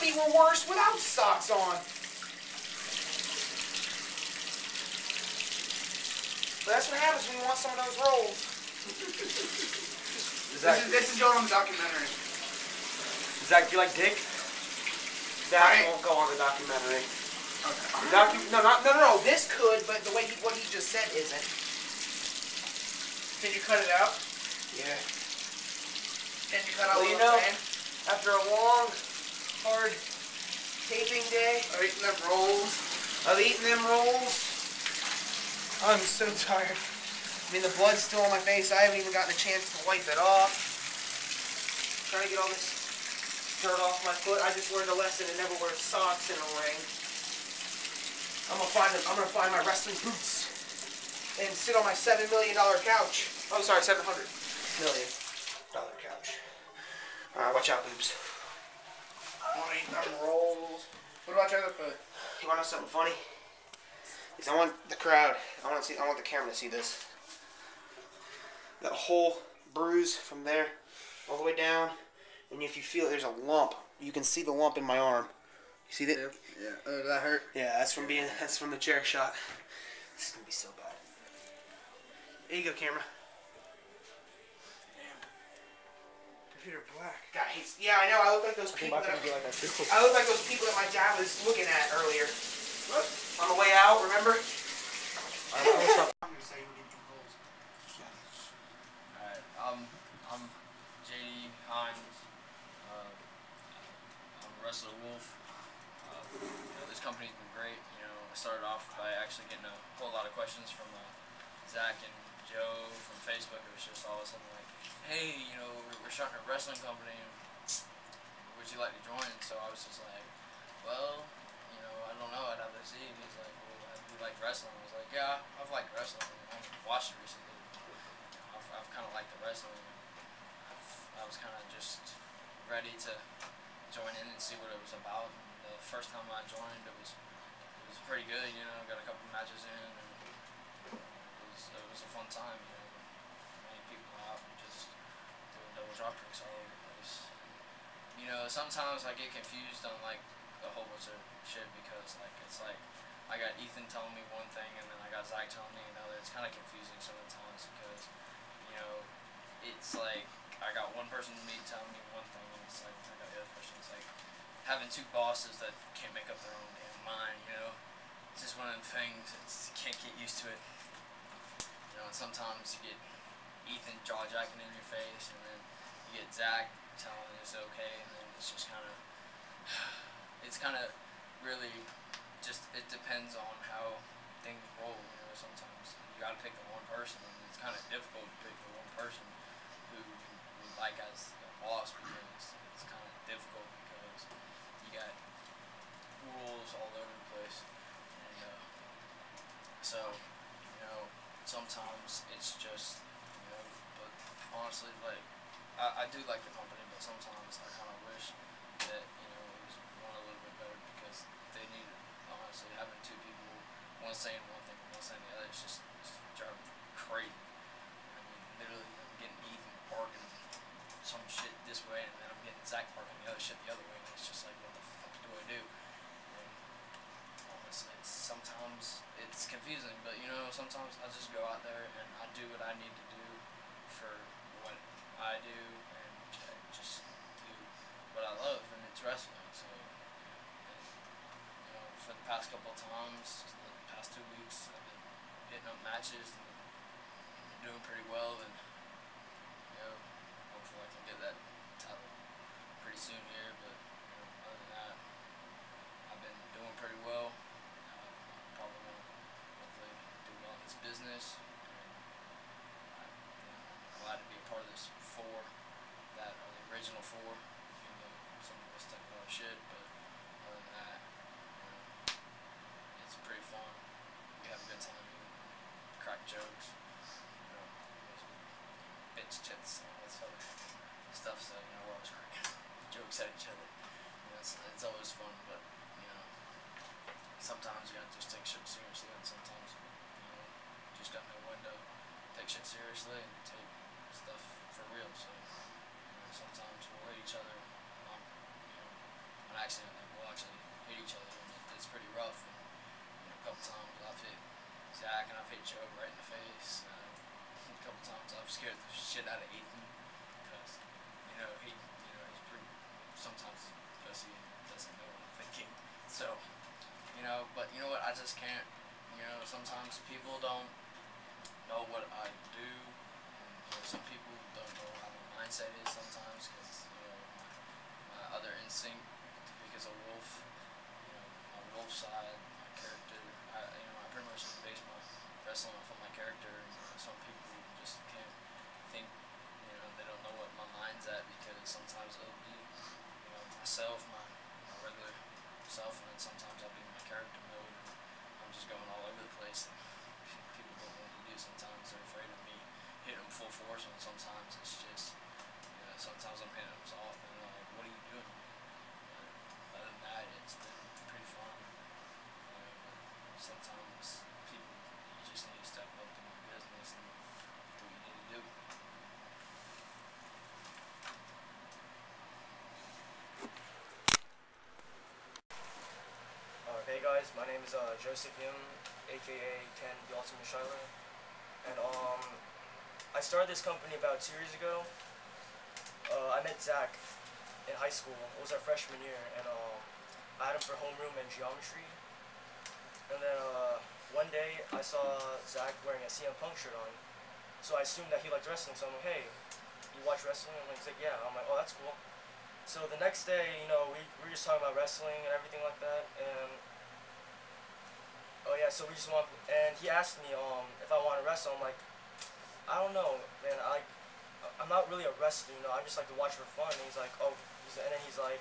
feet were worse without socks on. But that's what happens when you want some of those rolls. This is going on the documentary. Zach, do you like dick? That won't go on the documentary. Okay. No. This could, but the way what he just said isn't. Can you cut it out? Yeah. Can you cut out what I'm saying? After a long, hard taping day of eating them rolls, I'm so tired. I mean, the blood's still on my face. I haven't even gotten a chance to wipe it off. Trying to get all this dirt off my foot. I just learned a lesson to never wear socks in a ring. I'm gonna find my wrestling boots and sit on my $7 million couch. Oh, sorry, $700 million couch. Watch out, boobs. I want to eat them rolls. What about your other foot? You want to know something funny? I want the crowd. I want the camera to see this. That whole bruise from there all the way down, and if you feel it, there's a lump. You can see the lump in my arm. You see that? Yeah. Did that hurt? Yeah, that's from the chair shot. This is gonna be so bad. There you go, camera. Damn. Your feet are black. God, yeah, I know. I look like those people. I look like those people that my dad was looking at earlier. Look, on the way out, remember? I'm gonna say we did 2 goals. Alright, I'm JD Hines. I'm Wrestler Wolf. This company's been great. I started off by actually getting a whole lot of questions from Zach and Joe from Facebook. It was just all something like, hey, we're starting a wrestling company. Would you like to join? So I was just like, well, I don't know. I'd have to see. And he's like, well, do you like wrestling? I was like, yeah, I've liked wrestling. I've watched it recently. I've kind of liked the wrestling. I was kind of just ready to join in and see what it was about. And the first time I joined, it was pretty good. Got a couple matches in, and it was a fun time. Many people out and just doing double drop kicks all over the place. Sometimes I get confused on like a whole bunch of shit because it's like I got Ethan telling me one thing and then I got Zach telling me another. It's kind of confusing sometimes because it's like I got one person telling me one thing and it's like I got the other person. It's like having 2 bosses that can't make up their own damn mind. It's just one of them things. You can't get used to it. And sometimes you get Ethan jaw jacking in your face and then you get Zach telling you it's okay, and then it's just kind of really just, it depends on how things roll. Sometimes you gotta pick the one person, and it's kind of difficult to pick the one person who you like as a boss because it's kind of difficult because you got rules all over the place, and so sometimes it's just but honestly, like I do like the company, but sometimes I kind of wish that it was one a little bit better because they need, honestly, having 2 people, one saying one thing, one saying the other, it's just driving me crazy. I mean, literally, I'm getting Ethan barking some shit this way, and then I'm getting Zach barking the other shit the other way, and it's just like, what the fuck do I do? And honestly, sometimes it's confusing, but sometimes I just go out there and I do what I need to do for what I do and just do what I love, and it's wrestling. So, for the past couple of times, the past 2 weeks, I've been hitting up matches and doing pretty well, and hopefully I can get that title pretty soon here. But other than that, I've been doing pretty well. I'm probably gonna hopefully do well in this business, and I'm glad to be a part of this 4 that are the original 4, even though some of us talk about shit, but other than that, it's pretty fun. We have a good time, crack jokes, bitch tits, and all that sort of stuff, so we're always cracking jokes at each other. It's always fun, but sometimes you gotta just take shit seriously, and sometimes just got no window. Take shit seriously and take stuff for real. So sometimes we'll hit each other on accident. actually hit each other, and it's pretty rough. And, a couple times I've hit Zach and I've hit Joe right in the face. A couple times I've scared the shit out of Ethan because he's pretty sometimes pussy and doesn't know what I'm thinking. So but you know what? I just can't. Sometimes people don't know what I do, and some people don't know how my mindset is sometimes because my other instinct because a wolf, my wolf side, my character. I pretty much just base my wrestling off of my character, and some people just can't think. They don't know what my mind's at because sometimes it'll be myself, my regular self, and then sometimes I'll be in my character mode, and I'm just going all over the place. And people don't know what to do. Sometimes they're afraid of me hitting them full force, and sometimes it's just, sometimes I'm hitting them soft, and they're like, "What are you doing?" But other than that, it's been pretty fun. But sometimes people, you just need to step up to your business and do what you need to do. Hey guys, my name is Joseph Yim, aka Ken the Ultimate Shiler, and I started this company about 2 years ago. I met Zach in high school. It was our freshman year, and I had him for homeroom and geometry. And then one day I saw Zach wearing a CM Punk shirt on, so I assumed that he liked wrestling. So I'm like, "Hey, you watch wrestling?" And he's like, "Yeah." I'm like, "Oh, that's cool." So the next day, we were just talking about wrestling and everything like that, and so we just and he asked me if I want to wrestle. I'm like, "I don't know, man. I'm not really a wrestler, I just like to watch for fun." And he's like, "Oh," and then he's like,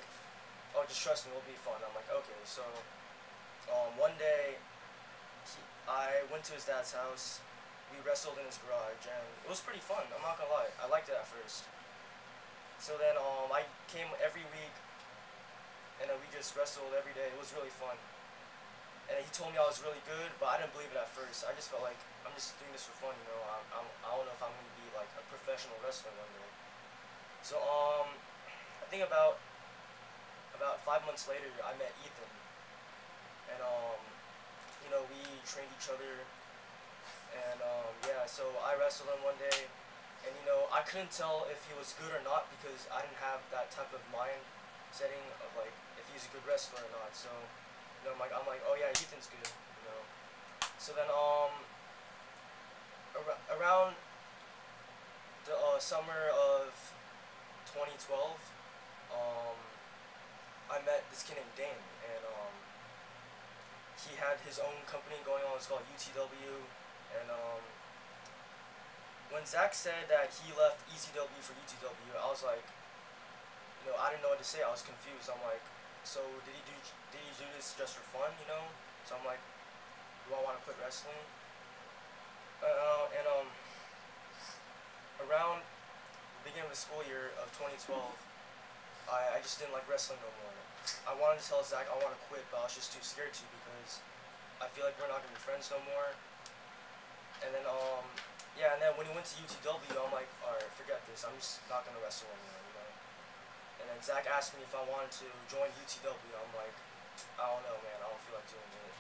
"Oh, just trust me, it'll be fun." I'm like, "Okay." So one day I went to his dad's house. We wrestled in his garage, and it was pretty fun. I'm not gonna lie, I liked it at first. So then I came every week, and then we just wrestled every day. It was really fun. And he told me I was really good, but I didn't believe it at first. I just felt like I'm just doing this for fun, I don't know if I'm gonna be like a professional wrestler one day. So I think about 5 months later, I met Ethan, and we trained each other, and so I wrestled him one day, and I couldn't tell if he was good or not because I didn't have that type of mind setting of like if he's a good wrestler or not. So I'm like, "Oh yeah, Ethan's good." So then around the summer of 2012, I met this kid named Dane, and he had his own company going on. It's called UTW, and when Zach said that he left ECW for UTW, I was like, I didn't know what to say. I was confused. I'm like, "So did he do this just for fun?" So I'm like, "Do I want to quit wrestling?" And around the beginning of the school year of 2012, I just didn't like wrestling no more. I wanted to tell Zach I want to quit, but I was just too scared to because I feel like we're not gonna be friends no more. And then and then when he went to UTW, I'm like, "Alright, forget this. I'm just not gonna wrestle anymore." And then Zach asked me if I wanted to join UTW. I'm like, "I don't know, man. I don't feel like doing it."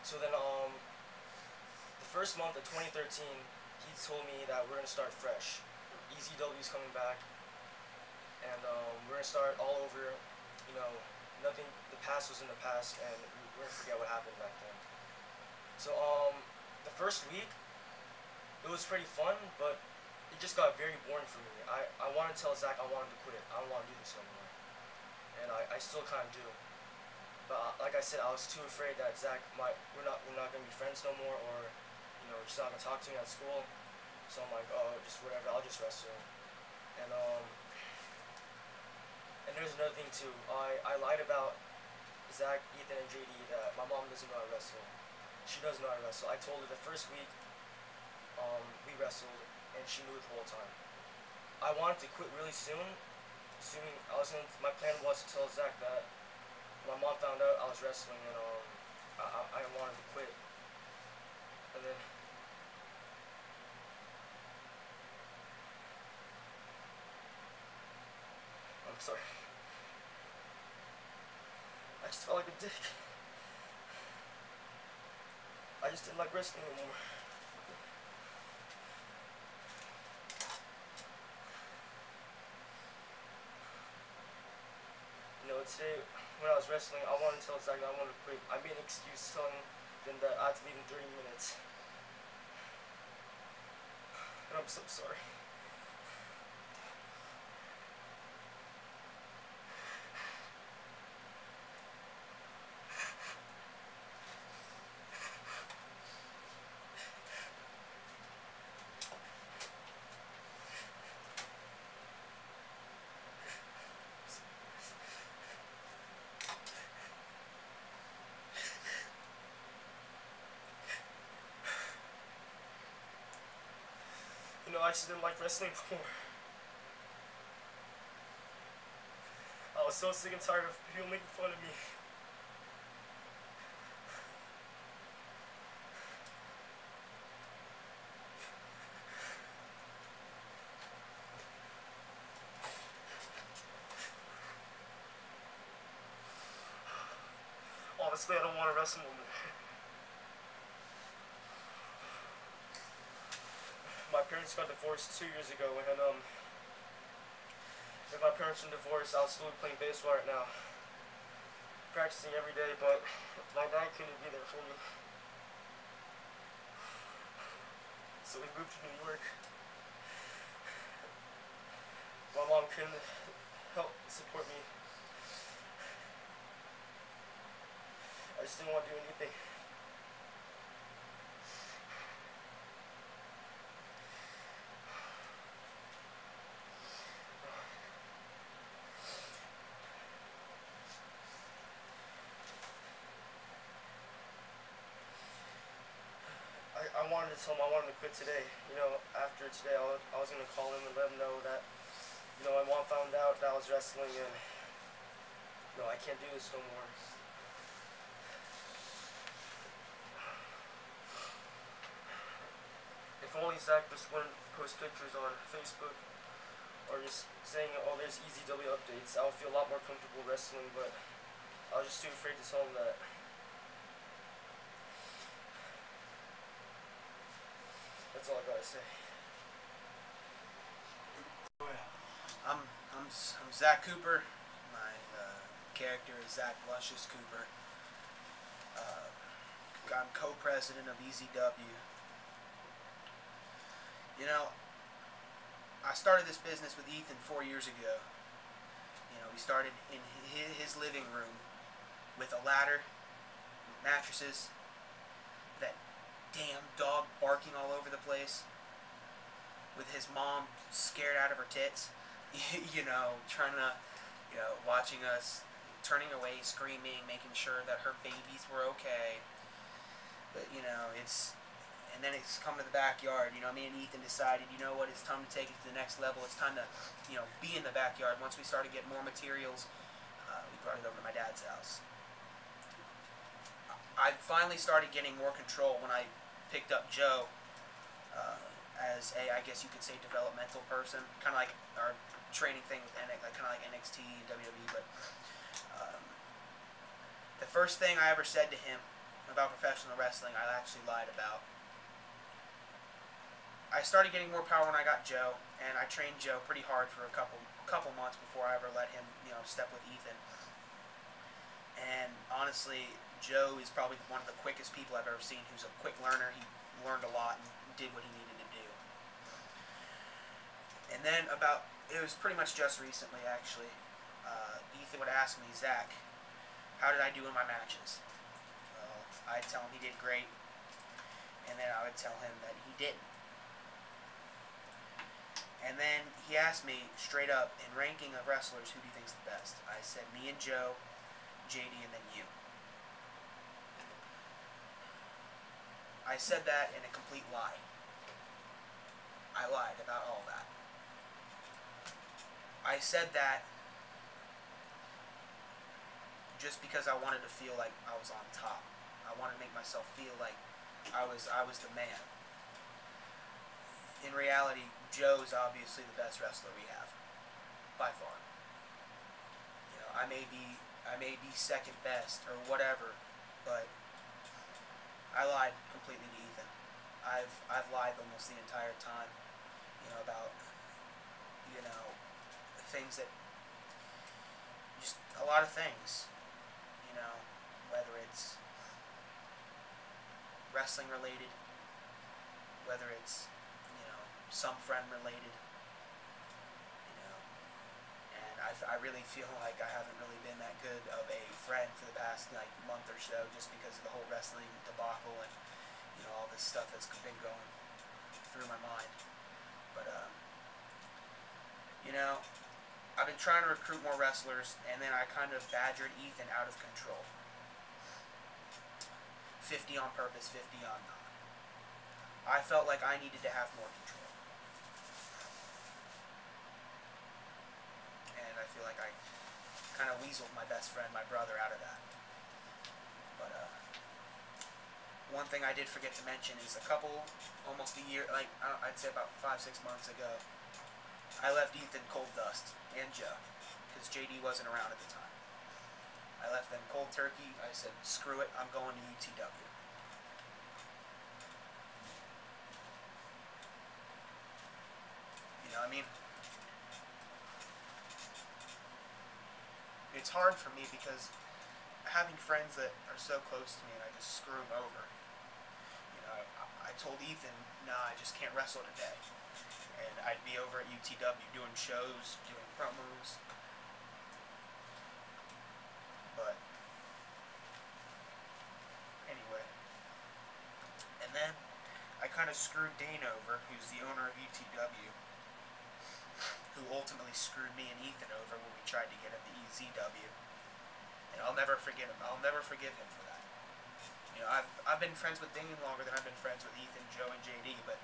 So then the first month of 2013, he told me that we're gonna start fresh. EZW's coming back, and we're gonna start all over. Nothing. The past was in the past, and we're gonna forget what happened back then. So the first week, it was pretty fun, but it just got very boring for me. I wanted to tell Zach I wanted to quit. I don't want to do this anymore, and I still kind of do. But like I said, I was too afraid that Zach we're not gonna be friends no more, or he's not gonna talk to me at school. So I'm like, "Oh, just whatever. I'll just wrestle." And there's another thing too. I lied about Zach, Ethan, and JD that my mom doesn't know how to wrestle. She does know how to wrestle. I told her the first week we wrestled, and she knew it the whole time. I wanted to quit really soon. My plan was to tell Zach that my mom found out I was wrestling, and I wanted to quit. And then I'm sorry. I just felt like a dick. I just didn't like wrestling anymore. You know, today when I was wrestling, I wanted to tell Zach I wanted to quit. I made an excuse telling them that I had to leave in 30 minutes. And I'm so sorry. You know, I just didn't like wrestling before. I was so sick and tired of people making fun of me. Honestly, I don't want to wrestle no more. My parents got divorced 2 years ago, and if my parents were divorced, I would still be playing baseball right now. Practicing every day, but my dad couldn't be there for me. So we moved to New York. My mom couldn't help support me. I just didn't want to do anything. I wanted to tell him I wanted to quit today. You know, after today, I was going to call him and let him know that, you know, my mom found out that I was wrestling and, you know, I can't do this no more. If only Zach just wouldn't post pictures on Facebook or just saying, oh, there's EZW updates, I would feel a lot more comfortable wrestling, but I was just too afraid to tell him that. That's all I gotta say. I'm Zach Cooper. My character is Zach Luscious Cooper. I'm co-president of EZW. You know, I started this business with Ethan 4 years ago. You know, we started in his living room with a ladder, with mattresses, that damn dog barking all over the place, with his mom scared out of her tits, you know, trying to, you know, watching us, turning away, screaming, making sure that her babies were okay. But, you know, and then it's come to the backyard. You know, me and Ethan decided, you know what, it's time to take it to the next level. It's time to, you know, be in the backyard. Once we started getting more materials, we brought it over to my dad's house. I finally started getting more control when I picked up Joe as a, I guess you could say, developmental person, kind of like our training thing with kind of like NXT and WWE. But the first thing I ever said to him about professional wrestling, I actually lied about. I started getting more power when I got Joe, and I trained Joe pretty hard for a couple months before I ever let him, you know, step with Ethan. And honestly, Joe is probably one of the quickest people I've ever seen. Who's a quick learner. He learned a lot and did what he needed to do. And then it was pretty much just recently, actually, Ethan would ask me, Zach, how did I do in my matches? Well, I'd tell him he did great, and then I would tell him that he didn't. And then he asked me straight up, in ranking of wrestlers, who do you think's the best? I said, me and Joe, JD, and then you. I said that in a complete lie. I lied about all that. I said that just because I wanted to feel like I was on top. I wanted to make myself feel like I was the man. In reality, Joe's obviously the best wrestler we have, by far. You know, I may be I may be second best or whatever, but I lied completely to Ethan. I've lied almost the entire time, about, things that, just a lot of things, whether it's wrestling related, whether it's, some friend related, and I really feel like I haven't really been that good of a friend for the past, month or so, just because of the whole wrestling debacle and, all this stuff that's been going through my mind. But, I've been trying to recruit more wrestlers, and then I kind of badgered Ethan out of control. 50 on purpose, 50 on not. I felt like I needed to have more control. And I feel like I kind of weaseled my best friend, my brother, out of that. But, one thing I did forget to mention is almost a year, I'd say about 5-6 months ago, I left Ethan cold dust and Joe, because JD wasn't around at the time. I left them cold turkey. I said, screw it, I'm going to UTW. It's hard for me because having friends that are so close to me and I just screw them over. I told Ethan, nah, I just can't wrestle today. And I'd be over at UTW doing shows, doing promos. But, anyway. And then, I kind of screwed Dane over, who's the owner of UTW, who ultimately screwed me and Ethan over when we tried to get him to EZW. And I'll never forgive him. I'll never forgive him for that. I've been friends with Dane longer than I've been friends with Ethan, Joe, and JD, but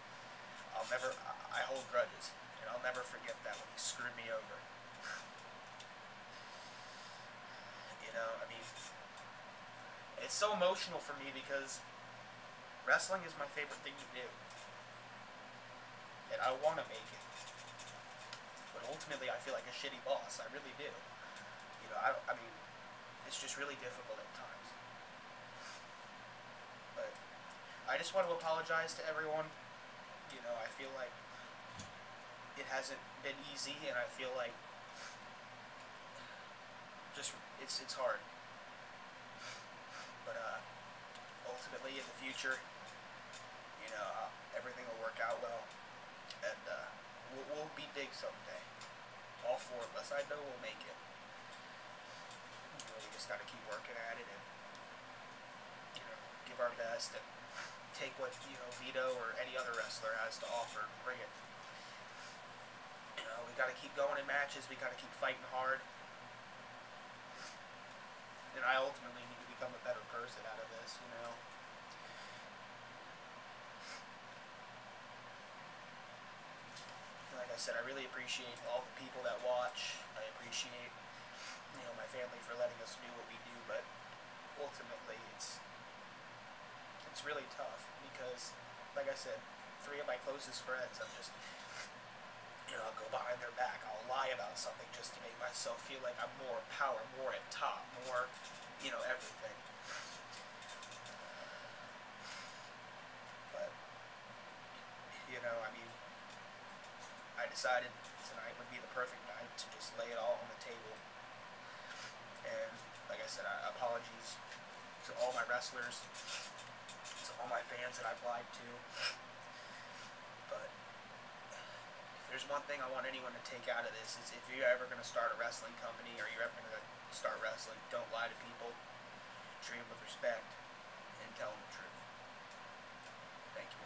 I hold grudges, and I'll never forget that when he screwed me over. It's so emotional for me because wrestling is my favorite thing to do. And I want to make it. But ultimately, I feel like a shitty boss. I really do. It's just really difficult at times. But I just want to apologize to everyone. I feel like it hasn't been easy, and I feel like it's hard. But ultimately, in the future, everything will work out well, and we'll be big someday. All four of us, I know we'll make it. We just gotta keep working at it and give our best and take what Vito or any other wrestler has to offer and bring it. We gotta keep going in matches. We gotta keep fighting hard. And I ultimately need to become a better person out of this. Like I said, I really appreciate all the people that watch. I appreciate my family for letting us do what we do, but ultimately it's really tough because, like I said, 3 of my closest friends, I'm just, I'll go behind their back, I'll lie about something just to make myself feel like I'm more power, more at top, more, everything. But, I decided tonight would be the perfect night to just lay it all on the table. And, like I said, apologies to all my wrestlers, to all my fans that I've lied to. But if there's one thing I want anyone to take out of this, is if you're ever going to start a wrestling company or you're ever going to start wrestling, don't lie to people. Treat them with respect and tell them the truth. Thank you.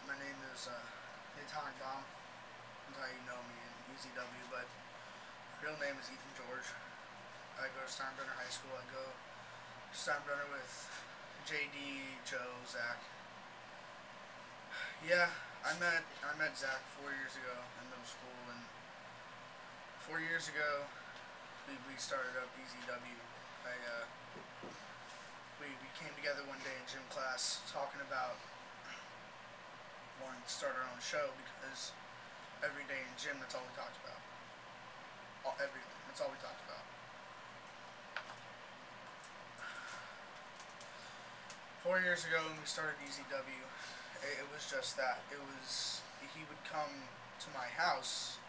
My name is Nathan Baum. That's how you know me in EZW, but my real name is Ethan George. I go to Steinbrenner High School. I go to Steinbrenner with JD, Joe, Zach. Yeah, I met Zach 4 years ago in middle school, and 4 years ago we started up EZW. We came together one day in gym class talking about wanting to start our own show because every day in gym that's all we talked about. Everything. That's all we talked about. 4 years ago when we started EZW, it was just that. He would come to my house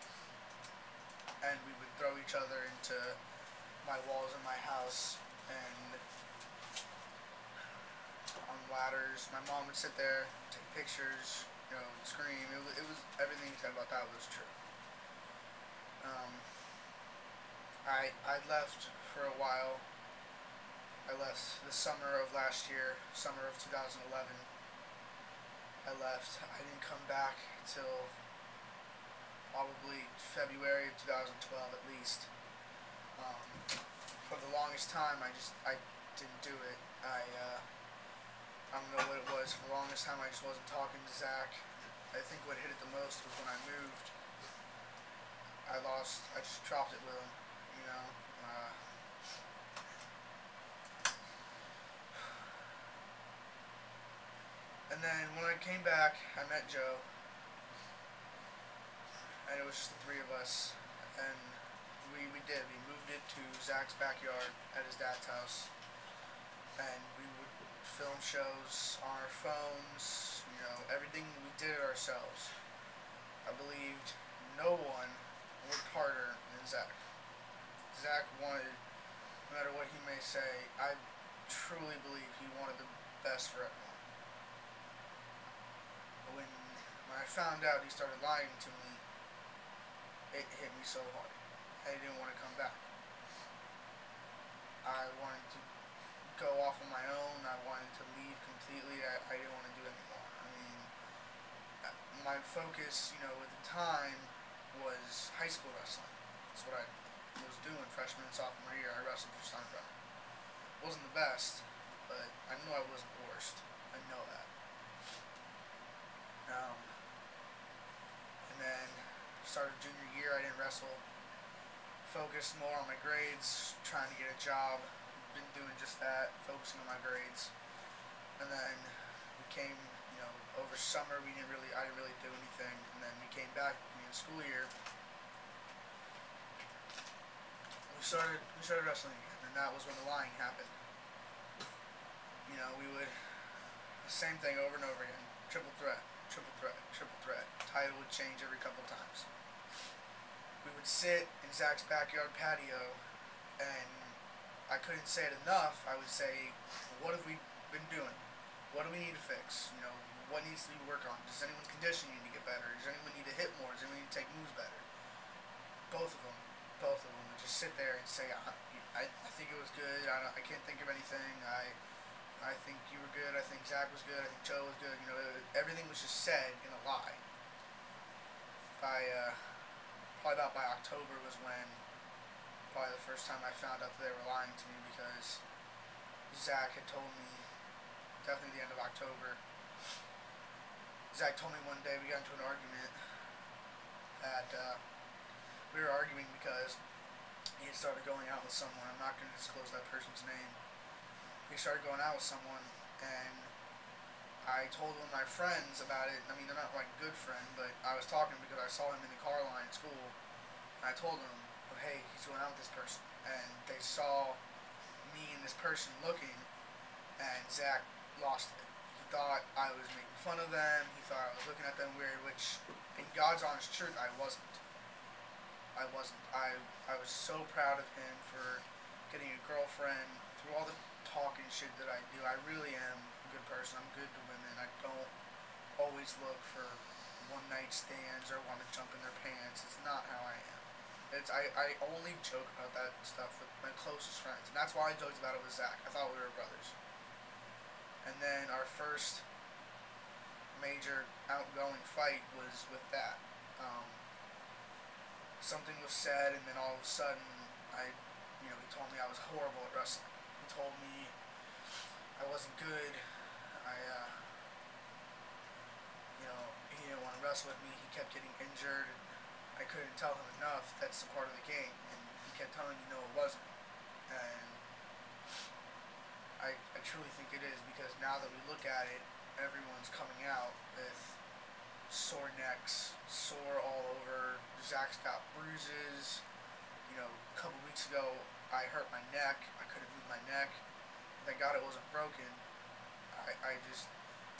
and we would throw each other into my walls in my house and on ladders. My mom would sit there, take pictures, scream. It was everything he said about that was true. I left for a while. I left the summer of last year, summer of 2011. I left. I didn't come back till probably February of 2012 at least. For the longest time, I didn't do it. I don't know what it was. For the longest time, I just wasn't talking to Zach. I think what hit it the most was when I moved. I just dropped it with him, And then when I came back, I met Joe, and it was just the three of us, and we moved it to Zach's backyard at his dad's house, and we would film shows on our phones, everything we did it ourselves. I believed no one worked harder than Zach. Zach wanted, no matter what he may say, I truly believe he wanted the best for everyone. When I found out he started lying to me, it hit me so hard. I didn't want to come back. I wanted to go off on my own. I wanted to leave completely. I didn't want to do it anymore. My focus, at the time, was high school wrestling. That's what I was doing freshman and sophomore year. I wrestled for Steinbrenner. Wasn't the best, but I knew I wasn't the worst. I know that. And then started junior year, I didn't wrestle. Focused more on my grades, trying to get a job. Been doing just that, focusing on my grades. And then we came, over summer I didn't really do anything. And then we came back in the school year. We started wrestling again, and that was when the lying happened. We would, the same thing over and over again. Triple threat. Title would change every couple times. We would sit in Zach's backyard patio, and I couldn't say it enough. I would say, what have we been doing? What do we need to fix? What needs to be worked on? Does anyone condition need to get better? Does anyone need to hit more? Does anyone need to take moves better? Both of them would just sit there and say, I think it was good. I can't think of anything. I think you were good. I think Zach was good. I think Joe was good. Everything was just said in a lie. Probably about by October was when probably the first time I found out that they were lying to me, because Zach had told me, definitely the end of October, Zach told me one day, we got into an argument that we were arguing because he had started going out with someone. I'm not going to disclose that person's name. He started going out with someone, and I told one of my friends about it. They're not like good friend, but I was talking because I saw him in the car line at school, and I told him, oh, hey, he's going out with this person. And they saw me and this person looking, and Zach lost it. He thought I was making fun of them. He thought I was looking at them weird, which, in God's honest truth, I wasn't. I was so proud of him for getting a girlfriend, through all the talking shit that I do. I really am a good person. I'm good to women. I don't always look for one-night stands or want to jump in their pants. It's not how I am. I only joke about that stuff with my closest friends, and that's why I joked about it with Zach. I thought we were brothers. And then our first major outgoing fight was with that. Something was said, and then all of a sudden, he told me I was horrible at wrestling. He told me I wasn't good. He didn't want wrestle with me, he kept getting injured. I couldn't tell him enough. That's a part of the game, and he kept telling me no, it wasn't. And I truly think it is, because now that we look at it, everyone's coming out with sore necks, sore all over. Zach's got bruises. You know, a couple weeks ago, I hurt my neck. I couldn't move my neck. Thank God it wasn't broken. I just,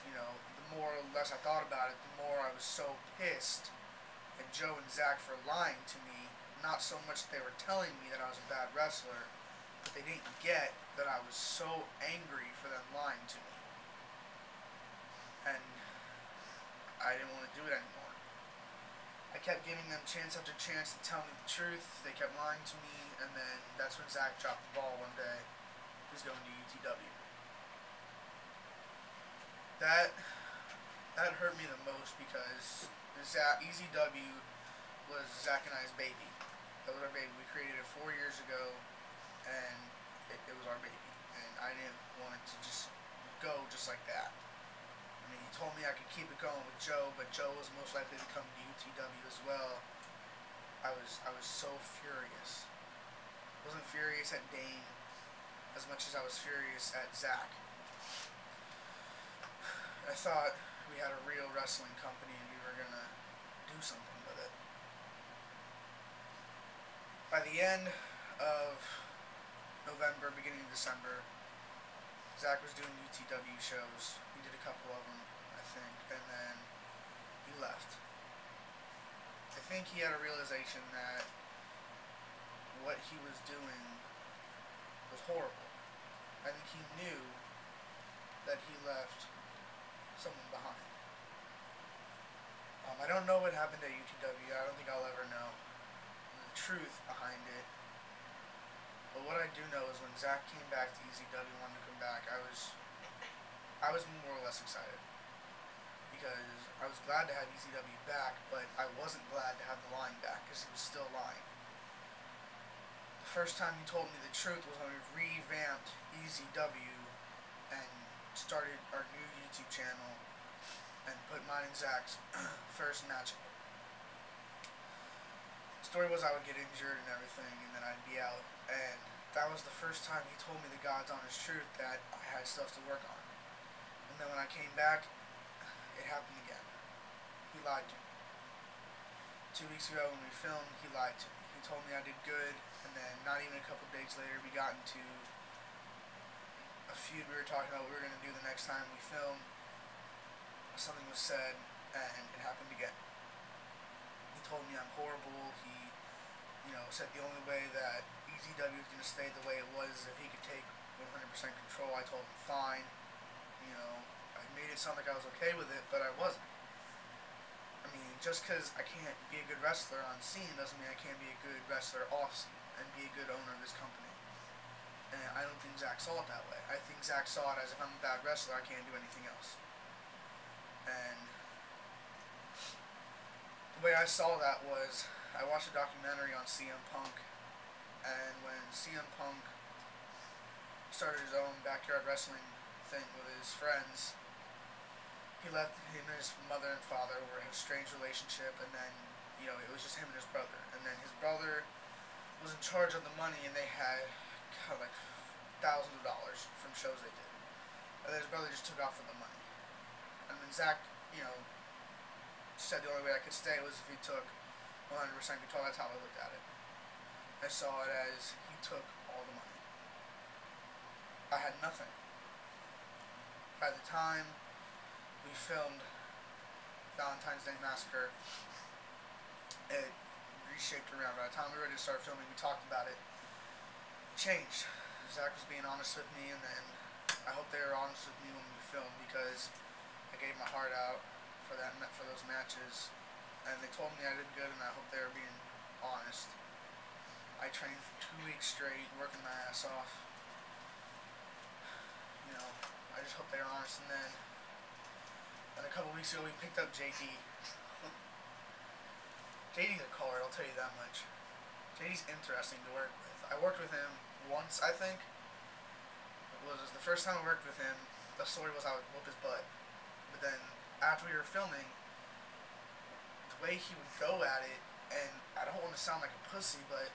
you know, the more or less I thought about it, the more I was so pissed at Joe and Zach for lying to me. Not so much that they were telling me that I was a bad wrestler, but they didn't get that I was so angry for them lying to me. And I didn't want to do it anymore. I kept giving them chance after chance to tell me the truth. They kept lying to me, and then that's when Zach dropped the ball one day. He's going to UTW. That hurt me the most, because EZW was Zach and I's baby. That was our baby. We created it 4 years ago, and it was our baby. And I didn't want it to just go just like that. I mean, he told me I could keep it going with Joe, but Joe was most likely to come to UTW as well. I was so furious. I wasn't furious at Dane as much as I was furious at Zach. I thought we had a real wrestling company and we were gonna do something with it. By the end of November, beginning of December, Zach was doing UTW shows. He did a couple of them, I think, and then he left. I think he had a realization that what he was doing was horrible. I think he knew that he left someone behind. I don't know what happened at UTW. I don't think I'll ever know the truth behind it. But what I do know is when Zach came back to EZW, wanted to come back, I was more or less excited. Because I was glad to have EZW back, but I wasn't glad to have the line back, because he was still lying. The first time he told me the truth was when we revamped EZW and started our new YouTube channel and put mine and Zach's first match up. The story was I would get injured and everything, and then I'd be out, and that was the first time he told me the God's honest truth that I had stuff to work on. And then when I came back, it happened again. He lied to me. 2 weeks ago when we filmed, he lied to me. He told me I did good, and then not even a couple days later, we got into a feud we were talking about what we were going to do the next time we filmed. Something was said, and it happened again. He told me I'm horrible. He, said the only way that EZW was going to stay the way it was is if he could take 100% control. I told him fine. I made it sound like I was okay with it, but I wasn't. I mean, just because I can't be a good wrestler on scene doesn't mean I can't be a good wrestler off scene and be a good owner of this company. And I don't think Zach saw it that way. I think Zach saw it as if I'm a bad wrestler, I can't do anything else. And the way I saw that was, I watched a documentary on CM Punk, and when CM Punk started his own backyard wrestling thing with his friends, he left him and his mother and father were in a strange relationship, and then, it was just him and his brother. And then his brother was in charge of the money, and they had like thousands of dollars from shows they did. And then his brother just took off with the money. And then Zach, said the only way I could stay was if he took 100% control. That's how I looked at it. I saw it as he took all the money. I had nothing. By the time we filmed Valentine's Day Massacre, it reshaped around. By the time we were ready to start filming, we talked about it. It changed. Zach was being honest with me, and then I hope they were honest with me when we filmed, because I gave my heart out for those matches, and they told me I did good, and I hope they were being honest. I trained for 2 weeks straight, working my ass off. I just hope they were honest. And then a couple weeks ago, we picked up JD. JD's a card, I'll tell you that much. JD's interesting to work with. I worked with him once, I think. It was the first time I worked with him. The story was I would whoop his butt. But then, after we were filming, way he would go at it, and I don't want to sound like a pussy, but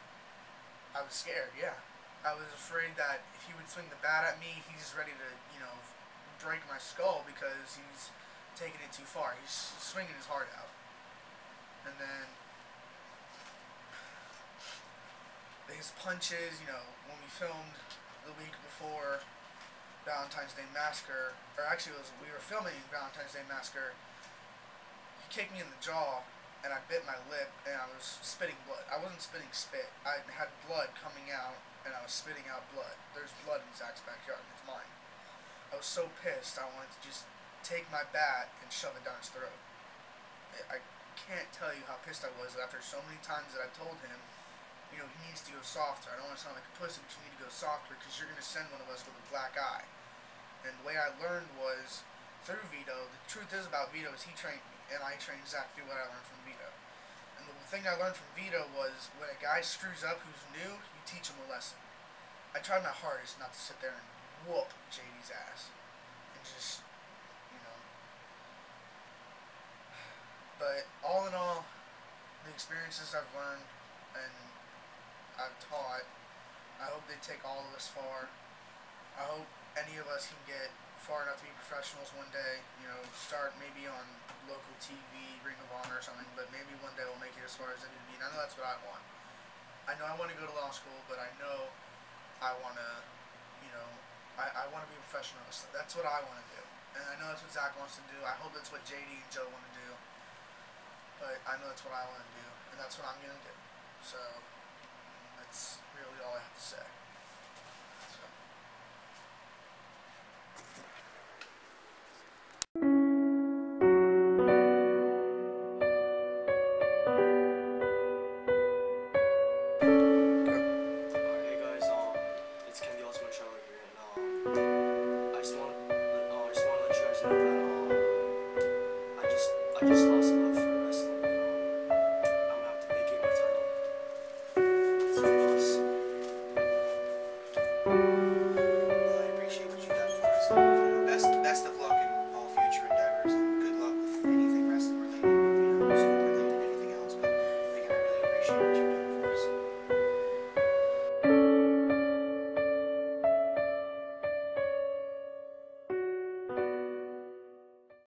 I was scared, yeah. I was afraid that if he would swing the bat at me, he's ready to, break my skull because he's taking it too far. He's swinging his heart out. And then his punches, when we filmed the week before Valentine's Day Massacre, or actually we were filming Valentine's Day Massacre, he kicked me in the jaw, and I bit my lip, and I was spitting blood. I wasn't spitting spit. I had blood coming out, and I was spitting out blood. There's blood in Zach's backyard, and it's mine. I was so pissed, I wanted to just take my bat and shove it down his throat. I can't tell you how pissed I was after so many times that I told him, he needs to go softer. I don't want to sound like a pussy, but you need to go softer because you're going to send one of us with a black eye. And the way I learned was through Vito. The truth is about Vito is he trained me, and I trained Zach through what I learned from Vito. And the thing I learned from Vito was when a guy screws up who's new, you teach him a lesson. I tried my hardest not to sit there and whoop JD's ass. And just, But all in all, the experiences I've learned and I've taught, I hope they take all of us far. I hope any of us can get far enough to be professionals one day, start maybe on local TV, Ring of Honor or something, but maybe one day we'll make it as far as WWE, and I know that's what I want. I know I want to go to law school, but I know I want to, I want to be a professional wrestler. That's what I want to do. And I know that's what Zach wants to do. I hope that's what JD and Joe want to do. But I know that's what I want to do, and that's what I'm going to do. So, that's really all I have to say. So. Hey guys, it's Ken the Ultimate Traveler here, and I just want to let you guys know that I just lost